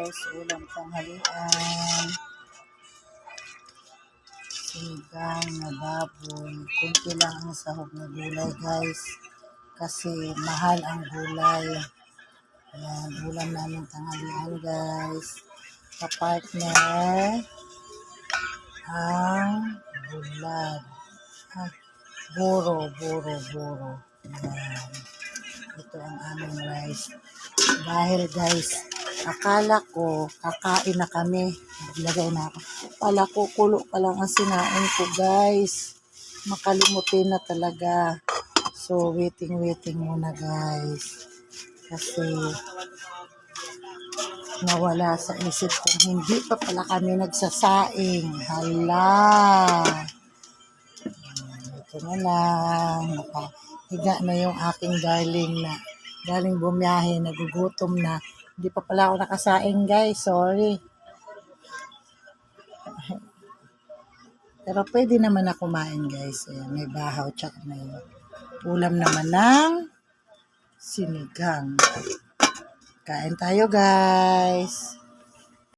guys, ulam tanghalian. Sinigang na baboy. Kunti lang ang sahog na gulay guys. Kasi mahal ang gulay. Ayan, ulam namin tanghalian guys. Kapartner ang bulad. Buro. Ayan. Ito ang aming rice. Dahil guys, akala ko kakain na kami. Naglagay na ako. Akala ko kulo pa lang ang sinain ko guys. Makalimutin na talaga. So waiting muna guys. Kasi nawala sa isip kong hindi pa pala kami nagsasaing. Hala. Ito na lang. Nakahiga na yung aking darling na galing bumiyahe, nagugutom na. Hindi pa pala ako nakasaing guys, sorry. Pero pwede naman na kumain guys. Ayan, may bahaw tsaka may ulam naman ng sinigang. Kain tayo guys.